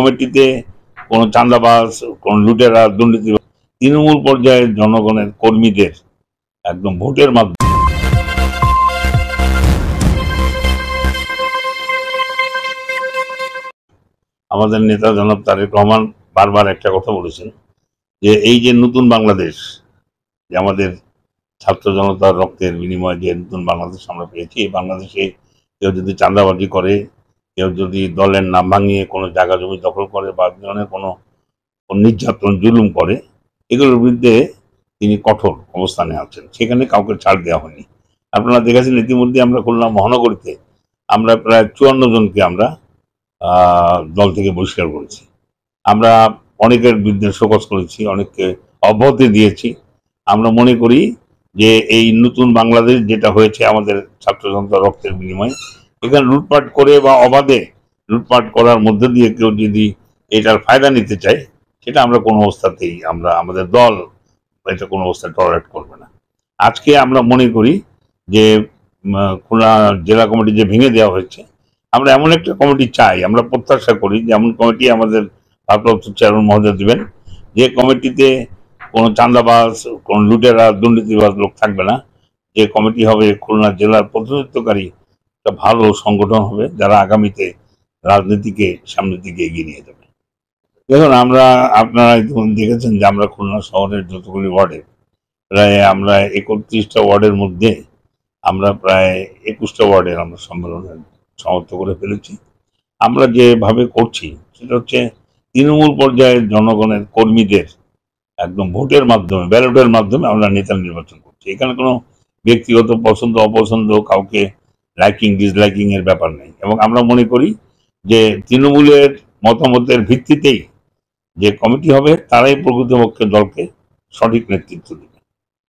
কমিটিতে কোনো চাঁদাবাজ, কোনো লুটেরা, দুর্নীতি, তৃণমূল পর্যায়ের জনগণের কর্মীদের একদম ভোটের মাধ্যমে আমাদের নেতা জনাব তারেক রহমান বারবার একটা কথা বলেছেন যে এই যে নতুন বাংলাদেশ, যে আমাদের ছাত্র জনতার রক্তের বিনিময়ে যে নতুন বাংলাদেশ আমরা পেয়েছি, এই বাংলাদেশে কেউ যদি চাঁদাবাজি করে, কেউ যদি দলের নাম ভাঙিয়ে কোনো জায়গা জমি দখল করে বা ধরনের কোনো নির্যাতন জুলুম করে, এগুলোর বিরুদ্ধে তিনি কঠোর অবস্থানে আছেন। সেখানে কাউকে ছাড় দেওয়া হয়নি। আপনারা দেখেছেন ইতিমধ্যে আমরা খুলনা মহানগরীতে আমরা প্রায় 54 জনকে আমরা দল থেকে বহিষ্কার করেছি। আমরা অনেকের বিরুদ্ধে শোকজ করেছি, অনেককে অব্যাহতি দিয়েছি। আমরা মনে করি যে এই নতুন বাংলাদেশ যেটা হয়েছে আমাদের ছাত্র জনতার রক্তের বিনিময়ে, এখানে লুটপাট করে বা অবাধে লুটপাট করার মধ্যে দিয়ে কেউ যদি এটার ফায়দা নিতে চায়, সেটা আমরা কোনো অবস্থাতেই আমাদের দল এটা কোনো অবস্থায় টলারেট করবে না। আজকে আমরা মনে করি যে খুলনা জেলা কমিটি যে ভেঙে দেওয়া হয়েছে, আমরা এমন একটা কমিটি চাই, আমরা প্রত্যাশা করি যে এমন কমিটি আমাদের ভারপ্রাপ্ত চেয়ারম্যান মহোদয় দেবেন, যে কমিটিতে কোনো চাঁদাবাজ, কোনো লুটেরা, দুর্নীতিবাজ লোক থাকবে না। যে কমিটি হবে খুলনা জেলার প্রতিনিধিত্বকারী একটা ভালো সংগঠন হবে, যারা আগামীতে রাজনীতিকে সামনের দিকে এগিয়ে নিয়ে যাবে। দেখুন, আপনারা ইতিমধ্যে দেখেছেন যে আমরা খুলনা শহরের যতগুলি ওয়ার্ডে প্রায় আমরা 31টা ওয়ার্ডের মধ্যে আমরা প্রায় 21টা ওয়ার্ডের আমরা সম্মেলনের সমাপ্ত করে ফেলেছি। আমরা যেভাবে করছি সেটা হচ্ছে তৃণমূল পর্যায়ের জনগণের কর্মীদের একদম ভোটের মাধ্যমে, ব্যালটের মাধ্যমে আমরা নেতা নির্বাচন করছি। এখানে কোনো ব্যক্তিগত পছন্দ অপছন্দ, কাউকে লাইকিং ডিসলাইকিং এর ব্যাপার নেই। এবং আমরা মনে করি যে তৃণমূলের মতামতের ভিত্তিতেই যে কমিটি হবে, তারাই প্রকৃতপক্ষে দলকে সঠিক নেতৃত্ব দেবে।